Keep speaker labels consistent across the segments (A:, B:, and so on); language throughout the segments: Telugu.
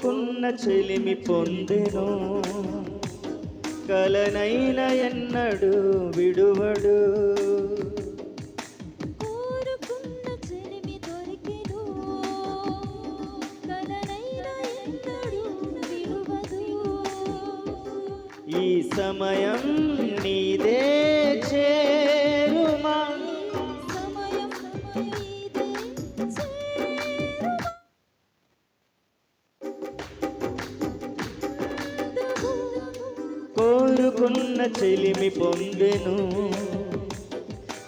A: కోరుకున్న చెలిమి పొందెను, కలనైన ఎన్నడు విడువడు.
B: కోరుకున్న చెలిమి దొరికెను, కలనైన ఎన్నడు విడువదు.
A: ఈ సమయం నీదే చేరుమా,
B: సమయం నీదే
A: కోరుకున్న చెలిమి పొందెను,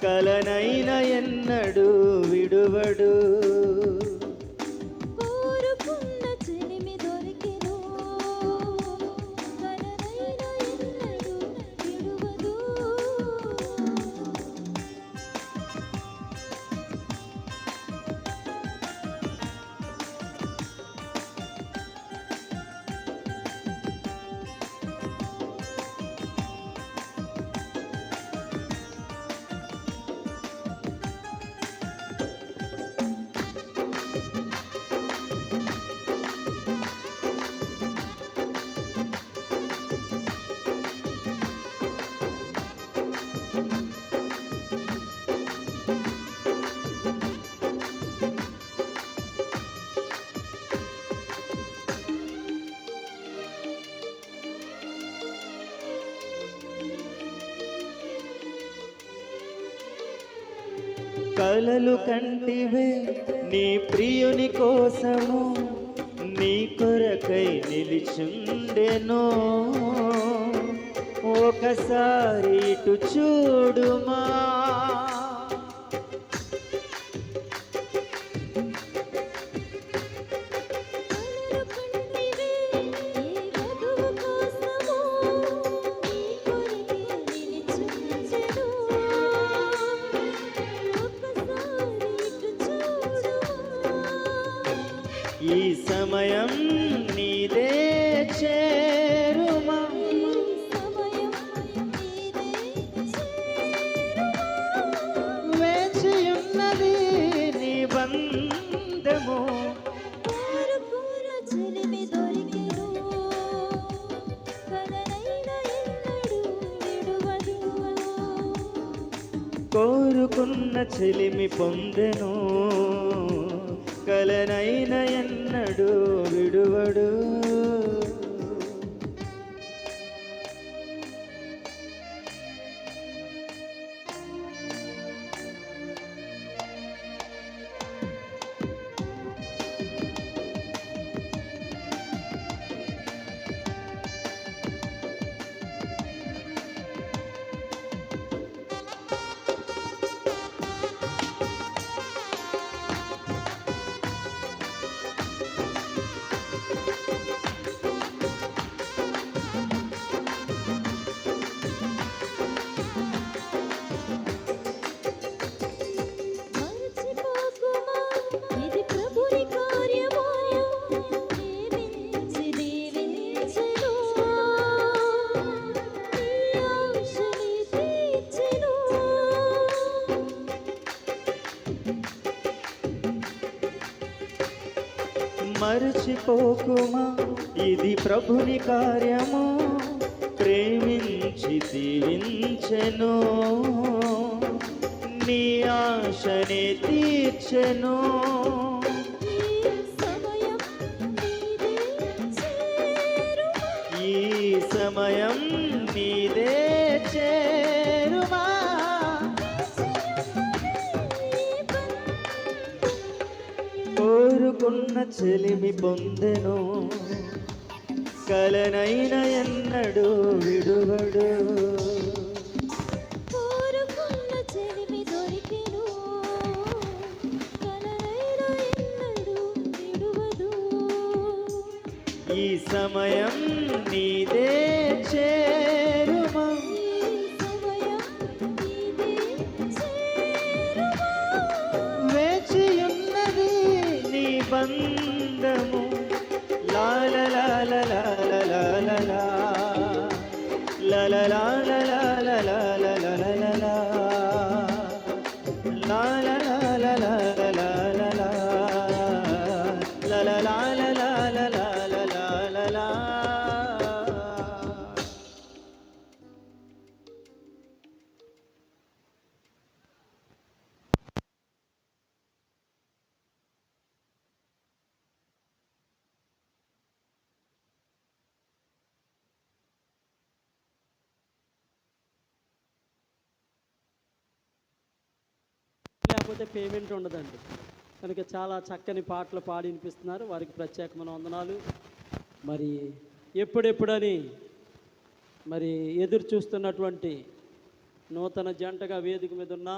A: కలనైన ఎన్నడు విడువడు.
B: కోరుకున్న చెలిమి దొరికెను, కలనైన ఎన్నడు విడువదు.
A: కలలు కంటివే నీ ప్రియుని కోసము, నీ కొరకై నిలిచుండెను. ఒకసారి ఇటు చూడుమా, ఈ సమయం నీదే చేరుమా, వేచియున్నది నీ బంధము. కోరుకున్న చెలిమి పొందెను, కలనైన ఎన్నడు విడువడు. మరచిపోకుమా, ఇది ప్రభుని కార్యము, ప్రేమించి దీవించెను, నీ ఆశనే తీర్చెను. ఈ సమయం నీదే చేరుమా, కోరుకున్న చెలిమి పొందెను, కలనైన ఎన్నడు విడువడు.
B: కోరుకున్న చెలిమి దొరికెను, కలనైన ఎన్నడు విడువదు.
A: ఈ సమయం నీదే చేరుమా, వేచియున్నది నీ బంధము. లాల లాల లాల లాల లాల లాల లాల లాల లాల లాల లాల లాల లాల లాల లాల లాల లాల లా.
C: లేకపోతే పేమెంట్ ఉండదండి. కనుక చాలా చక్కని పాటలు పాడి వినిపిస్తున్నారు. వారికి ప్రత్యేకమైన వందనాలు. మరి ఎప్పుడెప్పుడని మరి ఎదురు చూస్తున్నటువంటి నూతన జంటగా వేదిక మీద ఉన్న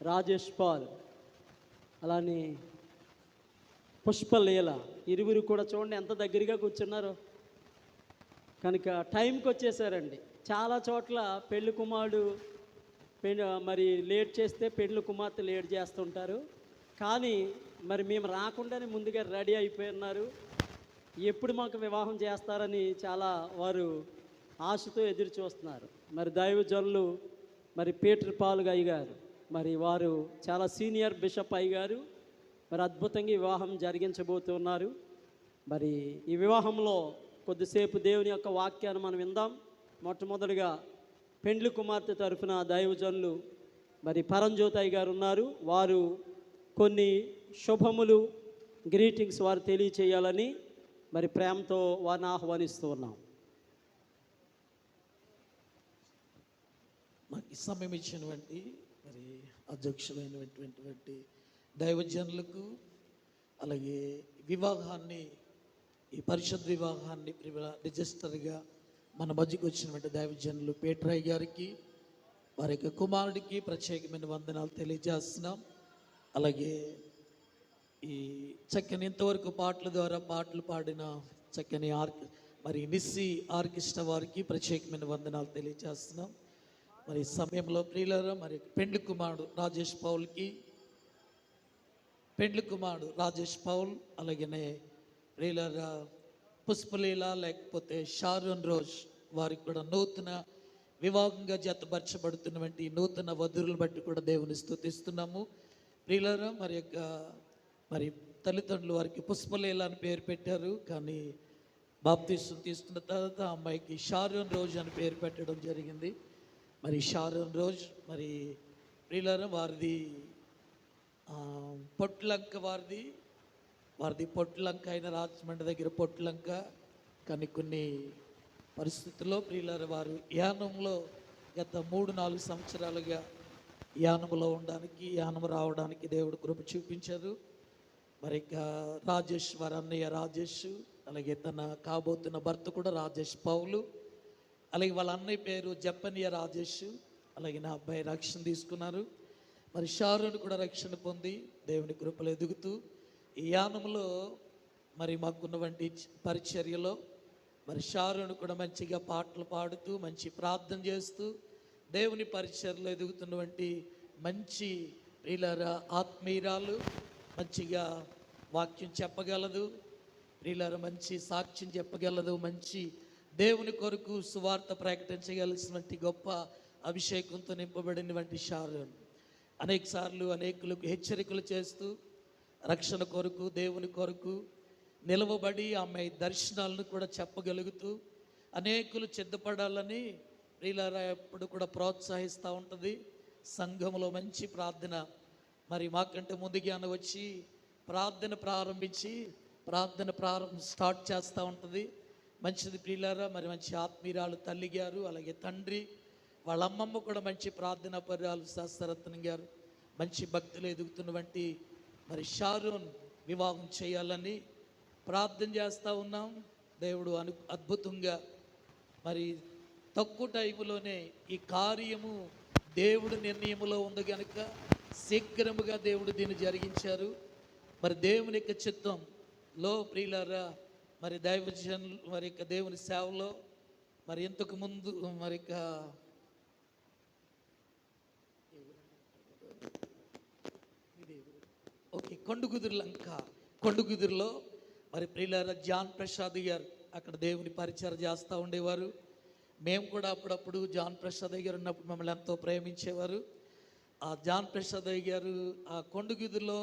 C: రాజేష్ పాల్, అలానే పుష్పలీల, ఇరువురు కూడా చూడండి ఎంత దగ్గరగా కూర్చున్నారో. కనుక టైంకి వచ్చేసారండి. చాలా చోట్ల పెళ్లి కుమారుడు మరి లేట్ చేస్తే పెళ్లి కుమార్తె లేట్ చేస్తుంటారు. కానీ మరి మేము రాకుండానే ముందుగా రెడీ అయిపోయి ఉన్నారు. ఎప్పుడు మాకు వివాహం చేస్తారని చాలా వారు ఆశతో ఎదురు చూస్తున్నారు. మరి దైవజనులు మరి పీటర్ పాల్ అయ్యగారు, మరి వారు చాలా సీనియర్ బిషప్ అయ్యగారు మరి అద్భుతంగా వివాహం జరిగించబోతున్నారు. మరి ఈ వివాహంలో కొద్దిసేపు దేవుని యొక్క వాక్యాన్ని మనం విందాం. మొట్టమొదటిగా పెండ్లి కుమార్తె తరఫున దైవజనులు మరి పరంజ్యోతయ్య గారు ఉన్నారు. వారు కొన్ని శుభములు, గ్రీటింగ్స్ వారు తెలియచేయాలని మరి ప్రేమతో వారిని ఆహ్వానిస్తూ ఉన్నాం.
D: మాకు ఈ సమయం ఇచ్చినటువంటి మరి అధ్యక్షులైనటువంటి దైవజనులకు, అలాగే వివాహాన్ని, ఈ పరిషత్ వివాహాన్ని రిజిస్టర్గా మన మధ్యకు వచ్చినటువంటి దైవజనులు పేట్రాయ్ గారికి, వారి యొక్క కుమారుడికి ప్రత్యేకమైన వందనాలు తెలియజేస్తున్నాం. అలాగే ఈ చక్కని ఇంతవరకు పాటల ద్వారా పాటలు పాడిన చక్కని మరి నిస్సి ఆర్కెస్ట్రా వారికి ప్రత్యేకమైన వందనాలు తెలియజేస్తున్నాం. మరి ఈ సమయంలో ప్రియులారా, మరి పెండ్లి కుమారుడు రాజేష్ పౌల్, అలాగనే ప్రియులారా పుష్పలీల లేకపోతే షారోన్ రోజ్ వారికి కూడా నూతన వివాహంగా జతపరచబడుతున్నటువంటి నూతన వధువులను బట్టి కూడా దేవుని స్తుతిస్తున్నాము. ప్రియులారా, మరి తల్లిదండ్రులు వారికి పుష్పలీల అని పేరు పెట్టారు. కానీ బాప్తీసం తీసుకున్న తర్వాత ఆ అమ్మాయికి షారోన్ రోజ్ అని పేరు పెట్టడం జరిగింది. మరి షారోన్ రోజ్, మరి ప్రియులారా వారిది పొట్లంక, వారిది పొట్లంక అయిన రాజమండ్రి దగ్గర పొట్లంక. కానీ కొన్ని పరిస్థితుల్లో ప్రియులారా వారు యానంలో గత 3-4 సంవత్సరాలుగా యానములో ఉండడానికి, యానం రావడానికి దేవుడు కృప చూపించారు. మరి ఇక రాజేష్, వారి అన్నయ్య రాజేష్, అలాగే తన కాబోతున్న భర్త కూడా రాజేష్ పౌలు, అలాగే వాళ్ళ అన్నయ్య పేరు జపనియా రాజేష్, అలాగే నా అబ్బాయి రక్షణ తీసుకున్నారు. మరి షారోన్ కూడా రక్షణ పొంది దేవుని కృపలు ఎదుగుతూ ఈ యానంలో మరి మాకున్నటువంటి పరిచర్యలో మరి షారోన్ కూడా మంచిగా పాటలు పాడుతూ, మంచి ప్రార్థన చేస్తూ దేవుని పరిచర్యలో ఎదుగుతున్నటువంటి మంచి ప్రియులారా ఆత్మీయురాలు, మంచిగా వాక్యం చెప్పగలదు, ప్రియులారా మంచి సాక్ష్యం చెప్పగలదు, మంచి దేవుని కొరకు సువార్త ప్రకటించగలిసినటువంటి గొప్ప అభిషేకంతో నింపబడినటువంటి షారోన్ అనేక సార్లు అనేకులకు హెచ్చరికలు చేస్తూ రక్షణ కొరకు, దేవుని కొరకు నిలవబడి ఆమె దర్శనాలను కూడా చెప్పగలుగుతూ అనేకులు సిద్ధపడాలని ప్రియులారా ఎప్పుడు కూడా ప్రోత్సహిస్తూ ఉంటుంది. సంఘంలో మంచి ప్రార్థన, మరి మాకంటే ముందుగానే వచ్చి ప్రార్థన స్టార్ట్ చేస్తూ ఉంటుంది. మంచిది ప్రియులారా. మరి మంచి ఆత్మీయురాలు తల్లి గారు, అలాగే తండ్రి, వాళ్ళ అమ్మమ్మ కూడా మంచి ప్రార్థనా పర్యాలు శాస్త్రరత్నం గారు, మంచి భక్తులు ఎదుగుతున్నటువంటి మరి షారోన్ వివాహం చేయాలని ప్రార్థన చేస్తూ ఉన్నాం. దేవుడు అద్భుతంగా మరి తక్కువ టైంలోనే ఈ కార్యము దేవుడు నిర్ణయములో ఉంది కనుక శీఘ్రముగా దేవుడు దీన్ని జరిగించారు. మరి దేవుని యొక్క చిత్తంలో ప్రియులారా, మరి దైవజనులు మరి దేవుని సేవలో మరి ఇంతకు ముందు మరి కొండుగుదురులో మరి ప్రియులారా జాన్ ప్రసాద్ గారు అక్కడ దేవుని పరిచయం చేస్తూ ఉండేవారు. మేము కూడా అప్పుడప్పుడు జాన్ ప్రసాద్ గారు ఉన్నప్పుడు మమ్మల్ని ఎంతో ప్రేమించేవారు. ఆ జాన్ ప్రసాద్ గారు ఆ కొండుగుదురులో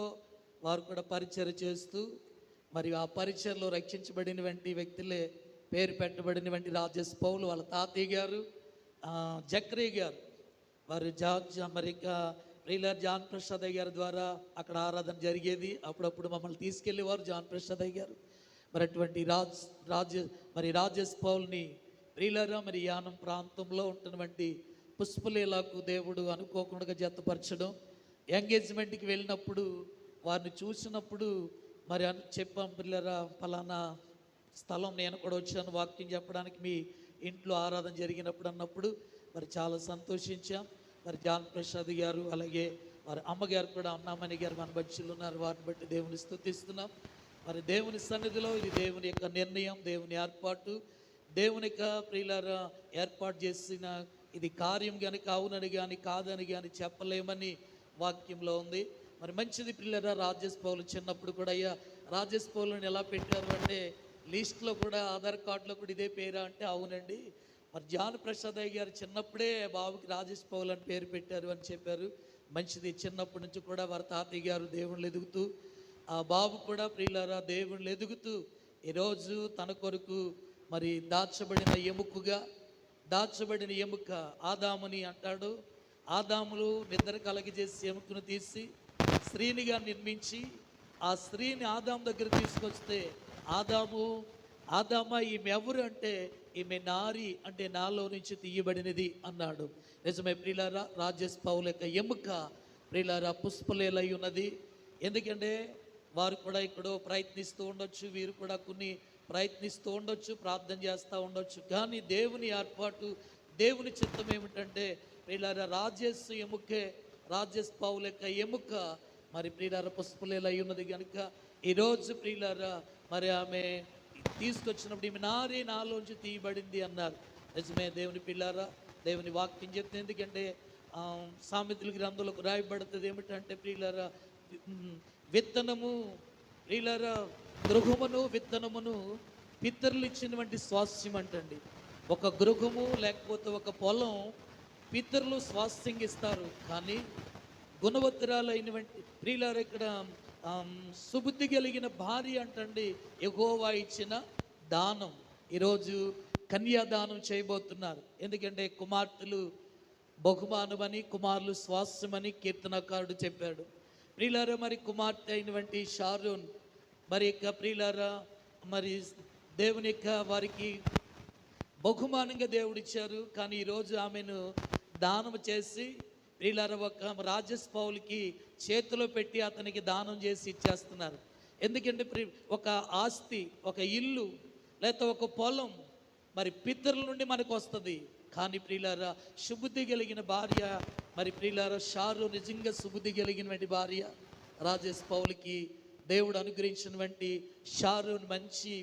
D: వారు కూడా పరిచయం చేస్తూ మరి ఆ పరిచయలో రక్షించబడినటువంటి వ్యక్తులే పేరు పెట్టబడినటువంటి రాజేష్ పౌలు వాళ్ళ తాతయ్య గారు జక్రీ గారు వారు మరి ప్రియులారా జాన్ ప్రసాద్ అయ్య గారి ద్వారా అక్కడ ఆరాధన జరిగేది. అప్పుడప్పుడు మమ్మల్ని తీసుకెళ్ళేవారు జాన్ ప్రసాద్ అయ్య గారు. మరి అటువంటి రాజేష్ పౌల్ని ప్రియులారా మరి యానం ప్రాంతంలో ఉంటున్నటువంటి పుష్పలీలకు దేవుడు అనుకోకుండా జతపరచడం, ఎంగేజ్మెంట్కి వెళ్ళినప్పుడు వారిని చూసినప్పుడు మరి చెప్పాం, పిల్లరా ఫలానా స్థలం నేను కూడా వచ్చాను వాక్యం చెప్పడానికి మీ ఇంట్లో ఆరాధన జరిగినప్పుడు అన్నప్పుడు మరి చాలా సంతోషించాం. మరి జాన్ ప్రసాద్ గారు అలాగే వారి అమ్మగారు కూడా అన్నామణి గారు మన మధ్యలో ఉన్నారు. వారిని బట్టి దేవుని స్తుతిస్తున్నాం. మరి దేవుని సన్నిధిలో ఇది దేవుని యొక్క నిర్ణయం, దేవుని ఏర్పాటు, దేవుని యొక్క ప్రియులారా ఏర్పాటు చేసిన ఇది కార్యం కనుక అవునని కానీ కాదని కానీ చెప్పలేమని వాక్యంలో ఉంది. మరి మంచిది పిల్లరా. రాజేష్ పౌలు చిన్నప్పుడు కూడా అయ్యా రాజేష్ పౌలుని ఎలా పెట్టారు అంటే లిస్ట్లో కూడా ఆధార్ కార్డులో కూడా ఇదే పేరా అంటే అవునండి. మరి జాన్ ప్రసాద్ అయ్య గారు చిన్నప్పుడే బాబుకి రాజేష్ పౌలు అని పేరు పెట్టారు అని చెప్పారు. మంచిది. చిన్నప్పటి నుంచి కూడా వారి తాతయ్య గారు దేవుళ్ళు ఎదుగుతూ ఆ బాబు కూడా ప్రియులారా దేవుళ్ళు ఎదుగుతూ ఈరోజు తన కొరకు మరి దాచబడిన ఎముక ఆదాముని అంటాడు. ఆదాములు నిద్ర కలగజేసి ఎముకను తీసి స్త్రీనిగా నిర్మించి ఆ స్త్రీని ఆదాము దగ్గర తీసుకొస్తే ఆదామా ఈమె ఎవరు అంటే ఈమె నారి అంటే నాలో నుంచి తీయబడినది అన్నాడు. నిజమే ప్రియులారా. రాజేష్ పౌలు యొక్క ఎముక ప్రియులారా పుష్పలేలై ఉన్నది. ఎందుకంటే వారు కూడా ఎక్కడో ప్రయత్నిస్తూ ఉండొచ్చు, వీరు కూడా కొన్ని ప్రయత్నిస్తూ ఉండొచ్చు, ప్రార్థన చేస్తూ ఉండొచ్చు. కానీ దేవుని ఏర్పాటు, దేవుని చిత్తం ఏమిటంటే ప్రియులారా రాజేష్ పౌలు యొక్క ఎముక మరి ప్రియులారా పుష్పలేలై ఉన్నది కనుక ఈరోజు ప్రియులారా మరి ఆమె తీసుకొచ్చినప్పుడు ఈమె నారే నాలోంచి తీయబడింది అన్నారు. నిజమే దేవుని పిల్లారా. దేవుని వాక్యం చెప్తే ఎందుకంటే సామెతల గ్రంథంలో రాయబడుతుంది ఏమిటంటే ప్రియులారా విత్తనము ప్రియులారా గృహమును విత్తనమును పితరులు ఇచ్చినటువంటి స్వాస్థ్యం అంటండి. ఒక గృహము లేకపోతే ఒక పొలం పితరులు స్వాస్థ్యంగా ఇస్తారు. కానీ గుణవత్తరాలైనటువంటి ప్రియులారా ఇక్కడ సుబుద్ధి కలిగిన భార్య అంటండి యెహోవా ఇచ్చిన దానం. ఈరోజు కన్యాదానం చేయబోతున్నారు. ఎందుకంటే కుమార్తెలు బహుమానమని కుమారులు స్వాస్థ్యమని కీర్తనకారుడు చెప్పాడు. ప్రియులారా మరి కుమార్తె అయినటువంటి షారోన్ మరి యొక్క ప్రియులారా మరి దేవుని యొక్క వారికి బహుమానంగా దేవుడిచ్చారు. కానీ ఈరోజు ఆమెను దానం చేసి ప్రియులారా ఒక రాజేష్ పౌలుకి చేతిలో పెట్టి అతనికి దానం చేసి ఇచ్చేస్తున్నారు. ఎందుకంటే ఒక ఆస్తి, ఒక ఇల్లు లేకపోతే ఒక పొలం మరి పితరుల నుండి మనకు వస్తుంది. కానీ ప్రియులారా సుబుద్ధి కలిగిన భార్య మరి ప్రియులారా షారు నిజంగా సుబుద్ధి కలిగినటువంటి భార్య రాజేష్ పౌలుకి దేవుడు అనుగ్రహించినటువంటి షారు మంచి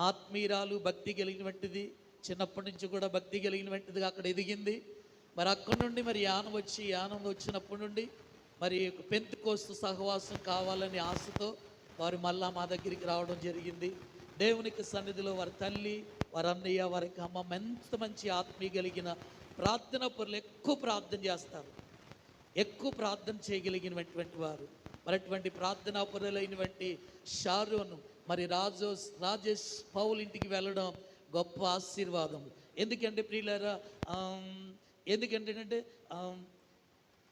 D: ఆత్మీయురాలు, భక్తి కలిగినటువంటిది. చిన్నప్పటి నుంచి కూడా భక్తి కలిగినటువంటిది అక్కడ ఎదిగింది. మరి అక్కడి నుండి మరి యానం వచ్చినప్పటి నుండి మరి పెంతెకోస్తు సహవాసం కావాలని ఆశతో వారు మళ్ళా మా దగ్గరికి రావడం జరిగింది. దేవునికి సన్నిధిలో వారి తల్లి, వారి అన్నయ్య, వారికి అమ్మ ఎంత మంచి ఆత్మీయ కలిగిన ప్రార్థన పరులు, ఎక్కువ ప్రార్థన చేస్తారు, ఎక్కువ ప్రార్థన చేయగలిగినటువంటి వారు. మరి అటువంటి ప్రార్థనా పరులైనటువంటి షారోను మరి రాజేష్ పౌల్ ఇంటికి వెళ్ళడం గొప్ప ఆశీర్వాదం. ఎందుకంటే ప్రియులారా ఎందుకంటే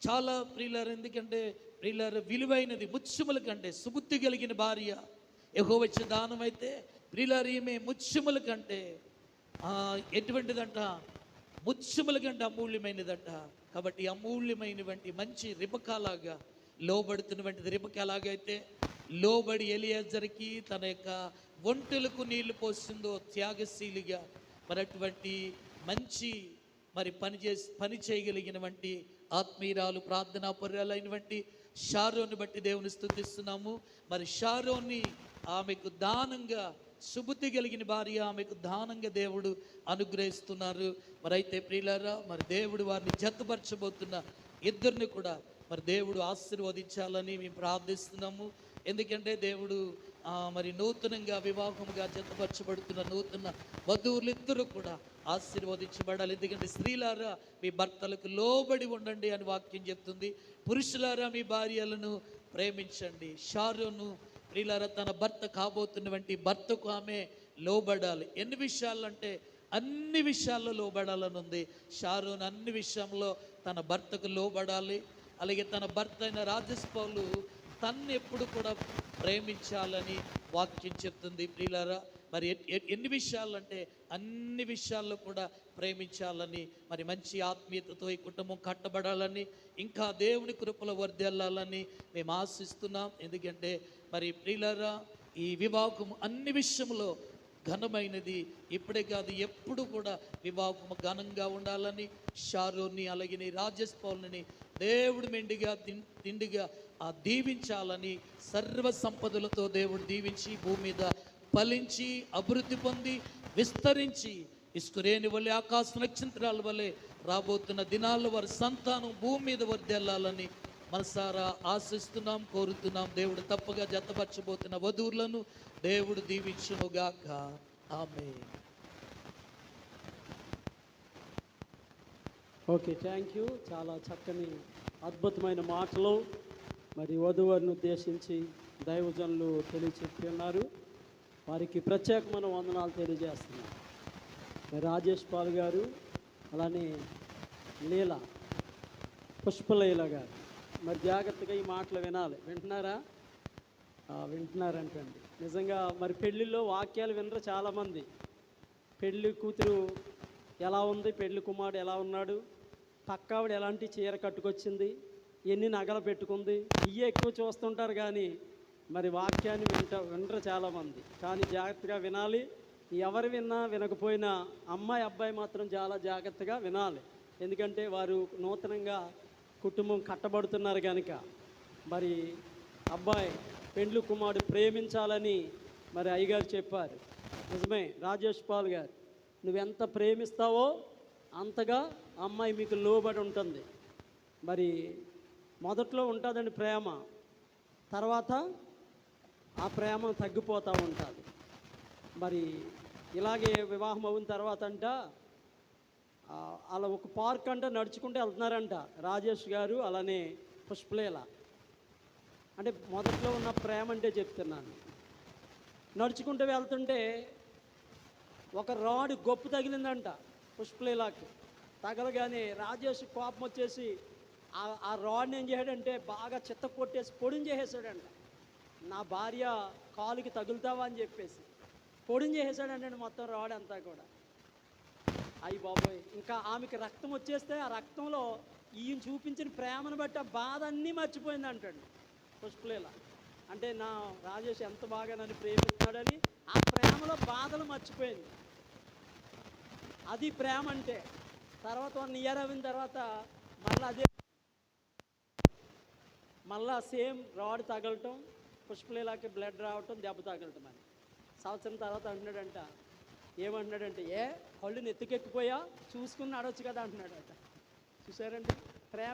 D: చాలా ప్రియులారా ఎందుకంటే ప్రియులారా విలువైనది ముత్యముల కంటే సుబుద్ధి కలిగిన భార్య యెహోవా ఇచ్చే దానం అయితే ప్రియులారా ఈమె ముత్యముల కంటే ఎటువంటిదంట ముత్యముల కంటే అమూల్యమైనదంట. కాబట్టి అమూల్యమైనటువంటి మంచి రిబకాలాగా లోబడుతున్నటువంటిది రిబకాలాగైతే లోబడి ఎలియాజర్కి తన యొక్క ఒంటెలకు నీళ్లు పోసిందో త్యాగశీలిగా మరి అటువంటి మంచి మరి పని చేయగలిగినటువంటి ఆత్మీయురాలు ప్రార్థనా పరులైనటువంటి షారోని బట్టి దేవుని స్తుతిస్తున్నాము. మరి షారోని ఆమెకు దానంగా సుబుద్ధి కలిగిన భార్య ఆమెకు దానంగా దేవుడు అనుగ్రహిస్తున్నారు. మరి అయితే ప్రియులారా మరి దేవుడు వారిని జతపరచబోతున్న ఇద్దరిని కూడా మరి దేవుడు ఆశీర్వదించాలని మేము ప్రార్థిస్తున్నాము. ఎందుకంటే దేవుడు మరి నూతనంగా వివాహముగా జతపరచబడుతున్న నూతన వధువులు ఇద్దరు కూడా ఆశీర్వదించబడాలి. ఎందుకంటే స్త్రీలారా మీ భర్తలకు లోబడి ఉండండి అని వాక్యం చెప్తుంది. పురుషులారా మీ భార్యలను ప్రేమించండి. షారోను ప్రియులారా తన భర్త కాబోతున్నటువంటి భర్తకు ఆమె లోబడాలి. ఎన్ని విషయాలంటే అన్ని విషయాల్లో లోబడాలని ఉంది. షారోన్ అన్ని విషయంలో తన భర్తకు లోబడాలి. అలాగే తన భర్త అయిన రాజేష్ పౌలు తన్ను ఎప్పుడు కూడా ప్రేమించాలని వాక్యం చెప్తుంది. ప్రియులారా మరి ఎన్ని విషయాలంటే అన్ని విషయాల్లో కూడా ప్రేమించాలని, మరి మంచి ఆత్మీయతతో ఈ కుటుంబం కట్టబడాలని, ఇంకా దేవుని కృపలో వర్ధిల్లాలని మేము ఆశిస్తున్నాం. ఎందుకంటే మరి ప్రియులారా ఈ వివాహం అన్ని విషయంలో ఘనమైనది. ఇప్పుడే కాదు ఎప్పుడు కూడా వివాహం ఘనంగా ఉండాలని షారోని అలాగే రాజేష్ పౌల్ని దేవుడు మెండిగా తిండిగా దీవించాలని, సర్వ సంపదలతో దేవుడు దీవించి భూమి మీద ఫలించి అభివృద్ధి పొంది విస్తరించి ఇస్కురేని వలె ఆకాశ నక్షత్రాల వలె రాబోతున్న దినాల్లో వారి సంతానం భూమి మీద వర్ధిల్లాలని మనసారా ఆశిస్తున్నాం, కోరుతున్నాం. దేవుడు తప్పగా జతపరచబోతున్న వధువులను దేవుడు దీవించునుగాక. ఆమేన్.
C: Okay, thank you. చాలా చక్కని అద్భుతమైన మాటలు మరి వధువులను ఉద్దేశించి దైవజనులు తెలియచెప్తున్నారు. వారికి ప్రత్యేకమైన వందనాలు తెలియజేస్తున్నారు. మరి రాజేష్ పాల్ గారు అలానే లీల పుష్పలీల గారు మరి జాగ్రత్తగా ఈ మాటలు వినాలి. వింటున్నారా? వింటున్నారంటండి. నిజంగా మరి పెళ్ళిళ్ళలో వాక్యాలు వినరు చాలామంది. పెళ్ళి కూతురు ఎలా ఉంది, పెళ్ళి కుమారుడు ఎలా ఉన్నాడు, పక్కావిడ ఎలాంటి చీర కట్టుకొచ్చింది, ఎన్ని నగలు పెట్టుకుంది, ఇవే ఎక్కువ చూస్తుంటారు. కానీ మరి వాక్యాన్ని వినరు చాలామంది. కానీ జాగ్రత్తగా వినాలి. ఎవరు విన్నా వినకపోయినా అమ్మాయి అబ్బాయి మాత్రం చాలా జాగ్రత్తగా వినాలి. ఎందుకంటే వారు నూతనంగా కుటుంబం కట్టబడుతున్నారు కనుక. మరి అబ్బాయి పెండ్లి కుమారుడు ప్రేమించాలని మరి అయ్యగారు చెప్పారు. నిజమే రాజేష్ పాల్ గారు, నువ్వెంత ప్రేమిస్తావో అంతగా అమ్మాయి మీకు లోబడి ఉంటుంది. మరి మొదట్లో ఉంటుందండి ప్రేమ, తర్వాత ఆ ప్రేమ తగ్గిపోతూ ఉంటుంది. మరి ఇలాగే వివాహం అయిన తర్వాత అలా ఒక పార్క్ నడుచుకుంటూ వెళ్తున్నారంట రాజేష్ గారు అలానే పుష్పలీల. అంటే మొదట్లో ఉన్న ప్రేమ అంటే చెప్తున్నాను. నడుచుకుంటూ వెళ్తుంటే ఒక రాడ్ గొప్పు తగిలిందంట పుష్పలీలకి. తగలగానే రాజేష్ కోపం వచ్చేసి ఆ రాడ్ని ఏం చేశాడంటే బాగా చిత్త కొట్టేసి పొడిని చేసేసాడంట. నా భార్య కాలుకి తగులుతావా అని చెప్పేసి పొడిని చేసేసాడంటే మొత్తం రాడ్ అంతా కూడా. అయ్యి బాబోయ్, ఇంకా ఆమెకి రక్తం వచ్చేస్తే ఆ రక్తంలో ఈయన చూపించిన ప్రేమను బట్టి ఆ బాధ అన్నీ మర్చిపోయింది అంటాడు పుష్పలీల. అంటే నా రాజేష్ ఎంత బాగా నన్ను ప్రేమిస్తున్నాడని ఆ ప్రేమలో బాధలు మర్చిపోయింది. అది ప్రేమ అంటే. తర్వాత 1 ఇయర్ అయిన తర్వాత మళ్ళా సేమ్ రాడ్ తగలటం, పుష్పలీలకి బ్లడ్ రావటం, దెబ్బ తగలటం అని. సంవత్సరం తర్వాత అంటున్నాడంట, ఏమంటున్నాడంటే కళ్ళు నెత్తికెక్కిపోయా చూసుకుని నడవచ్చు కదా అంటున్నాడట. చూసారండి ప్రేమ.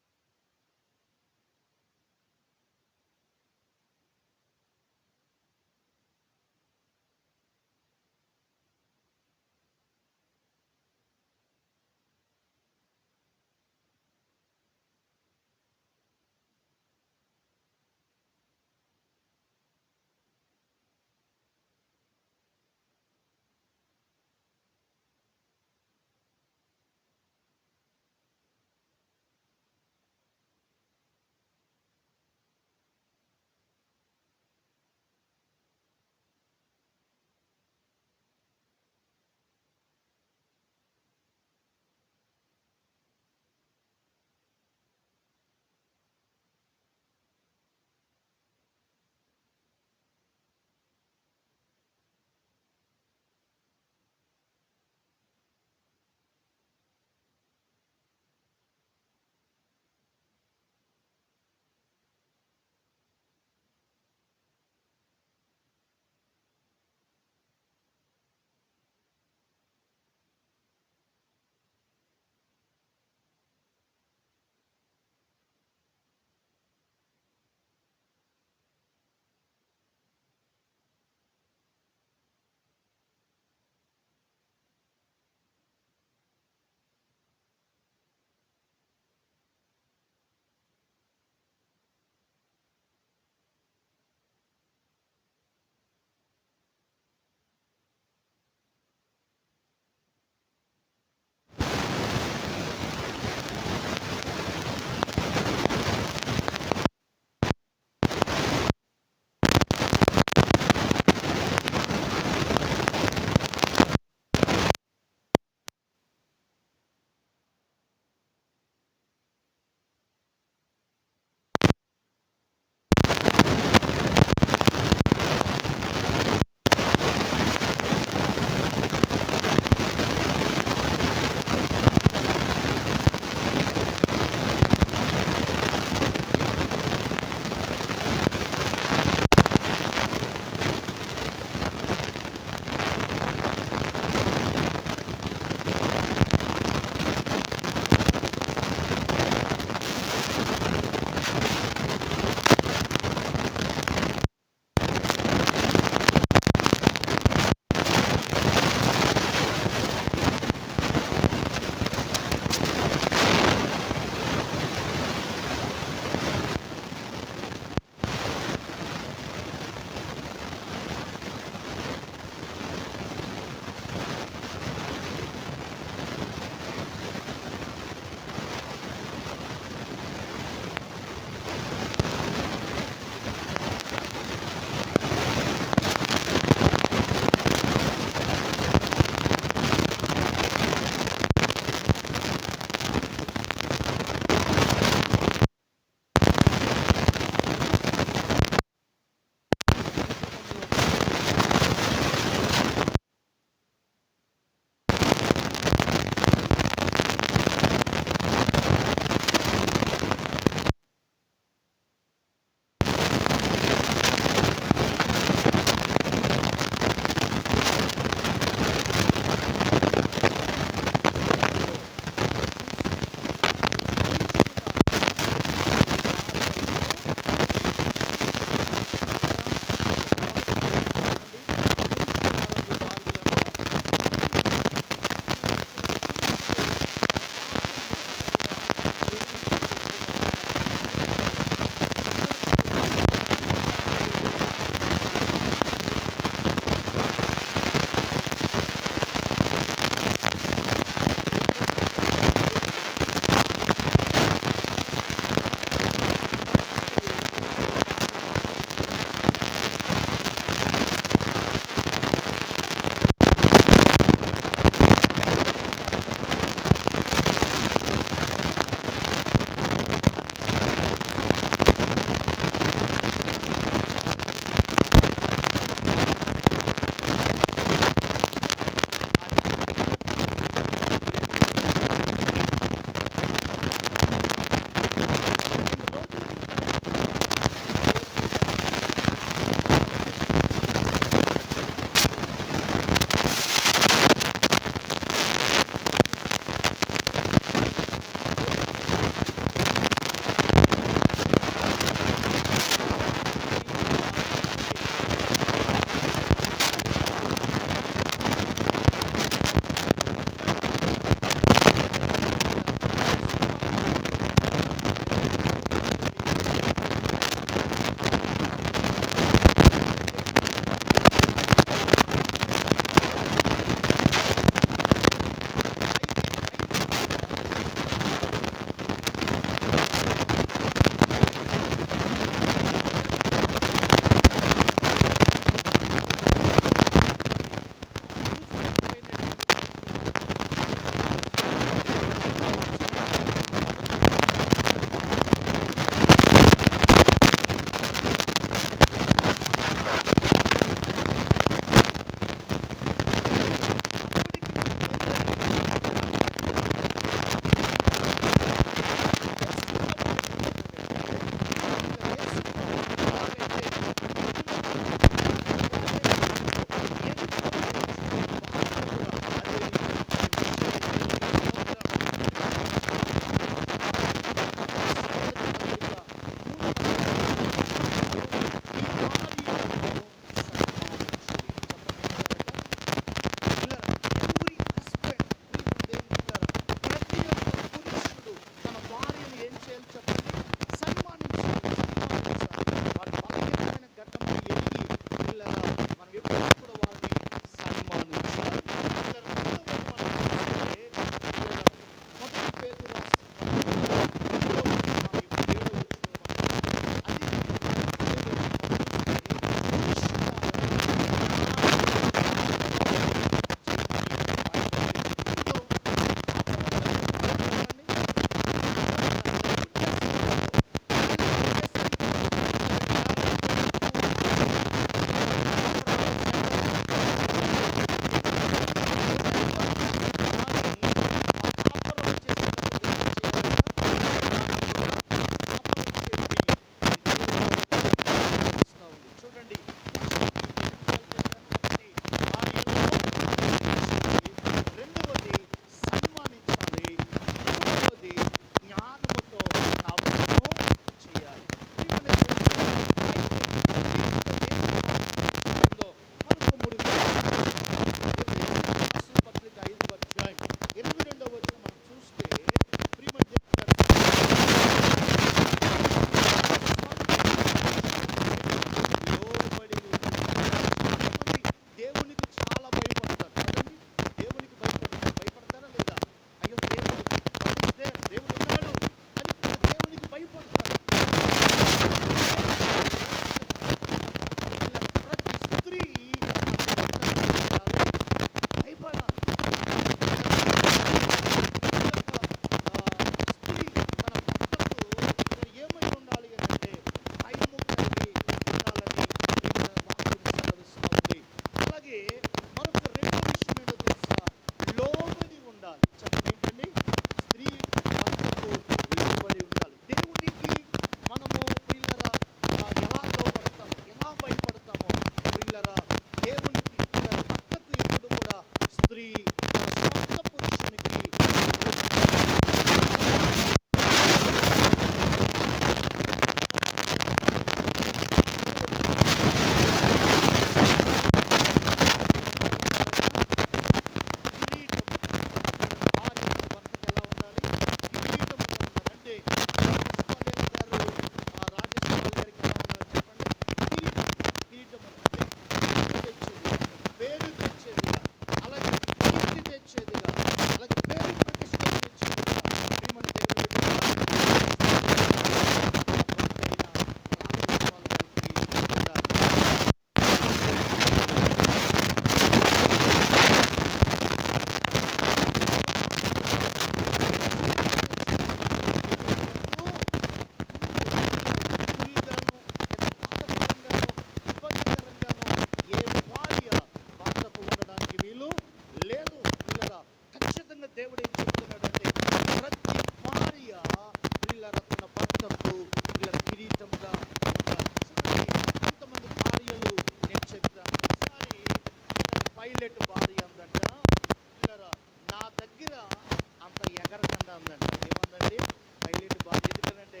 E: బాగుందా ఉందండి. ఏముందండి హైలైట్ బాగా ఎందుకంటే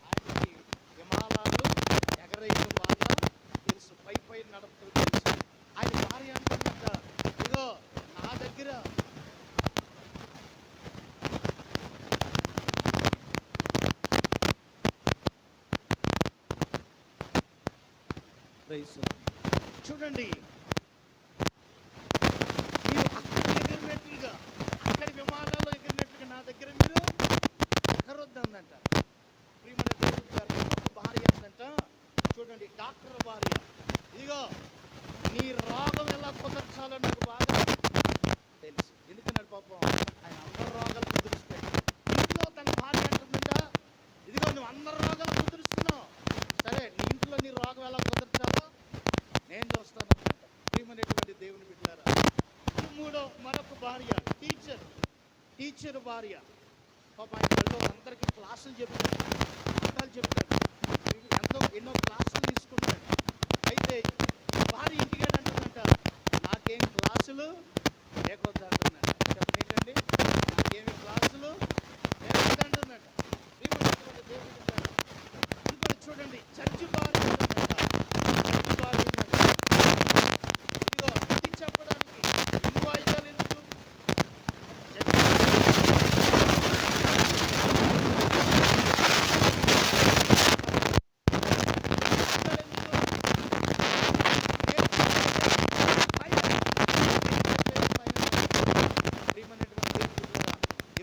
E: ఆయనకి విమానాలు ఎగరేయడం బాగా తెలుసు, పై పై నడపడం తెలుసు. ఆయన భార్య అంటుందంట, ఇదిగో నా దగ్గర చూడండి, మీరు అక్కడ ఎగిరినట్లుగా, అక్కడ విమానాల్లో ఎగిరినట్లుగా నా దగ్గర మీరు ఎగరొద్దందంట. ప్రియమైన దేవుని గారు, ఒక భార్య అందంట, చూడండి డాక్టర్ భార్య, ఇదిగో నీ రోగం ఎలా కుదర్చాలో నాకు బాగా తెలుసు. ఎందుకన్నాడు పాపం, ఆయన అందరి రోగాలు కుదురుస్తాడు. ఇంట్లో తన భార్య అంటుందంట, ఇదిగో నువ్వు అందరి రోగాలు కుదురుస్తున్నావు, సరే నీ ఇంట్లో నీ రోగం ఎలా కుదర్చాలో నేను చూస్తాను అన్నమాట. ప్రియమైనటువంటి దేవుని బిడ్డలారా, మరొక భార్య టీచర్ భార్య, పాప ఆయన పిల్లలు అందరికీ క్లాసులు చెప్తాడు, పాఠాలు చెప్తాడు, ఎన్నో క్లాసులు తీసుకుంటాడు. అయితే భార్య ఇంటికి అంటుందంట, నాకేం క్లాసులు లేకొద్దు అంటున్నాడు. చెప్పండి, నాకేమి క్లాసులు లేకొద్దు అంటున్నాడు. ప్రియమైనటువంటి దేవుని బిడ్డలారా, ఇంకోటి చూడండి, చర్చి భార్య అంటుందంట, చర్చి భార్య ఇదిగో ఇది చెప్పడానికి ఎన్ని వాయిదాలు ఎందుకు,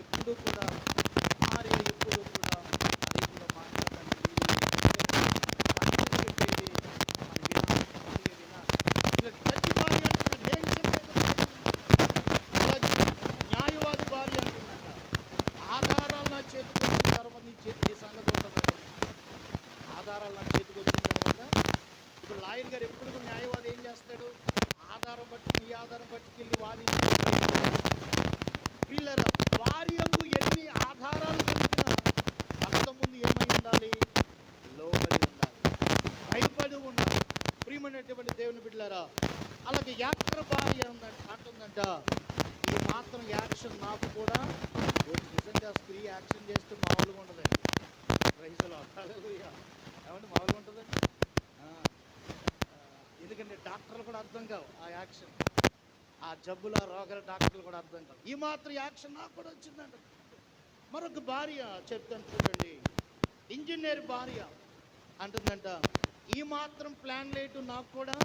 E: ఎప్పుడు కూడా భార్య ఎప్పుడు కూడా అధికంగా మాట్లాడాలని చెప్పేది న్యాయవాది భార్య అంటున్నాక ఆధారాలు నా చేతికి వచ్చిన తర్వాత నీ సంగతి ఉంటుంది. ఆధారాలు నా చేతికి వచ్చిన తర్వాత ఇప్పుడు లాయర్ గారు ఎప్పుడు కూడా న్యాయవాది ఏం చేస్తాడు, ఆధారం బట్టి నీ ఆధారం పట్టుకెళ్ళి వాదించారు. పిల్లల భార్యకు ఎన్ని ఆధారాలు దొరికినా భర్త ముందు ఏమై ఉండాలి, లోబడి ఉండాలి, భయపడి ఉండాలి. ప్రియమైనటువంటి దేవుని బిడ్డలారా, అలాగే యాక్టర్ భార్య అంటుందంట, ఈ మాత్రం యాక్షన్ నాకు కూడా నిజంగా స్త్రీ యాక్షన్ చేస్తే మామూలుగా ఉండదండి. రైతులు ఏమంటే మామూలుగా ఉంటుందండి. ఎందుకంటే డాక్టర్లు కూడా అర్థం కావు ఆ యాక్షన్, ఆ జబ్బుల రోగాల డాక్టర్లు కూడా అర్థం కావు. ఈ మాత్రం యాక్షన్ నాకు కూడా వచ్చిందంట. మరొక భార్య చెప్తాను చూడండి, ఇంజనీర్ భార్య అంటుందంట, ఈ మాత్రం ప్లాన్ లేటు నాకు కూడా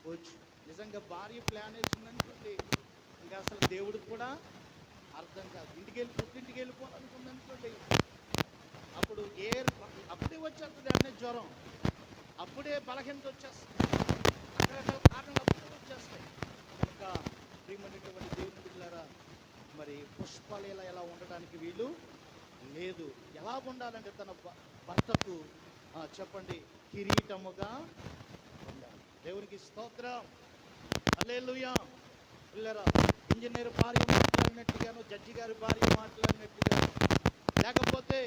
E: వచ్చు. నిజంగా భార్య ప్లాన్ వేసిందనుకోండి, ఇంకా అసలు దేవుడికి కూడా అర్థం కాదు. పుట్టింటికి వెళ్ళిపోవాలనుకుంది అనుకోండి, అప్పుడు అప్పుడే వచ్చేస్తుంది, అనే జ్వరం, అప్పుడే బలహీనత వచ్చేస్తుంది, రకరకాల కారణాలు అప్పుడే వచ్చేస్తాయి. కనుక ప్రియమైనటువంటి దేవుని బిడ్డలారా, మరి పుష్పలీల ఎలా ఉండడానికి వీలు లేదు. ఎలా ఉండాలంటే తన భర్తకు చెప్పండి కిరీటముగా ఉండాలి. దేవునికి స్తోత్రం, హల్లెలూయా. పిల్లరా, ఇంజనీర్ భార్య మాట్లాడినట్టుగాను, జడ్జి గారి భార్య మాట్లాడినట్టుగా, లేకపోతే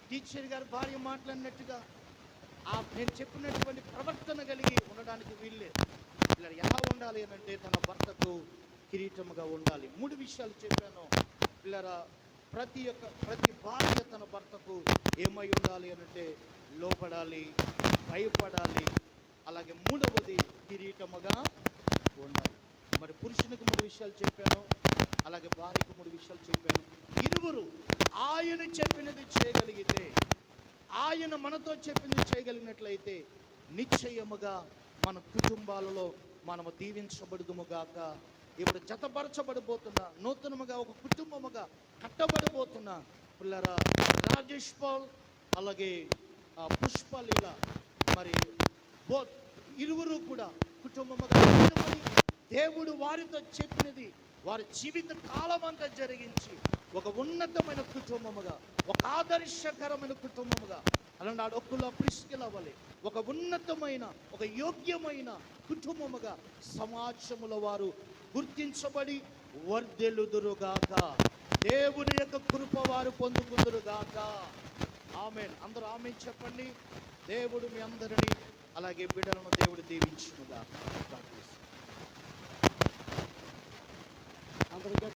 E: టీచర్ గారి భార్య మాట్లాడినట్టుగా నేను చెప్పినటువంటి ప్రవర్తన కలిగి ఉండడానికి వీల్లేదు. పిల్లలు ఎలా ఉండాలి అని అంటే తన భర్తకు కిరీటముగా ఉండాలి. 3 విషయాలు చెప్పాను పిల్లరా. ప్రతి భార్య తన భర్తకు ఏమై ఉండాలి అని అంటే లోపడాలి, భయపడాలి, అలాగే 3వది కిరీటముగా ఉండాలి. మరి పురుషునికి 3 విషయాలు చెప్పాను, అలాగే భార్యకు 3 విషయాలు చెప్పాను. ఇరువురు ఆయన చెప్పినది చేయగలిగితే, ఆయన మనతో చెప్పింది చేయగలిగినట్లయితే నిశ్చయముగా మన కుటుంబాలలో మనము దీవించబడుదుముగాక. ఇప్పుడు జతపరచబడిపోతున్న నూతనముగా ఒక కుటుంబముగా కట్టబడిపోతున్న పిల్లరా రాజేష్ పాల్ అలాగే పుష్పలీల, మరి ఇరువురు కూడా కుటుంబముగా దేవుడు వారితో చెప్పినది వారి జీవిత కాలం అంతా జరిగించి ఒక ఉన్నతమైన కుటుంబముగా, ఒక ఆదర్శకరమైన కుటుంబముగా, అలాంటి అడొక్కుల ప్రిస్కిల వలె ఒక ఉన్నతమైన, ఒక యోగ్యమైన కుటుంబముగా సమాజములో వారు గుర్తించబడి వర్ధిల్లుదురుగాక. దేవుని యొక్క కృప వారు పొందుకుందురుగాక. ఆమేన్. అందరూ ఆమేన్ చెప్పండి. దేవుడు మీ అందరినీ అలాగే బిడ్డలను దేవుడు దీవించునుగాక.
C: అందరికీ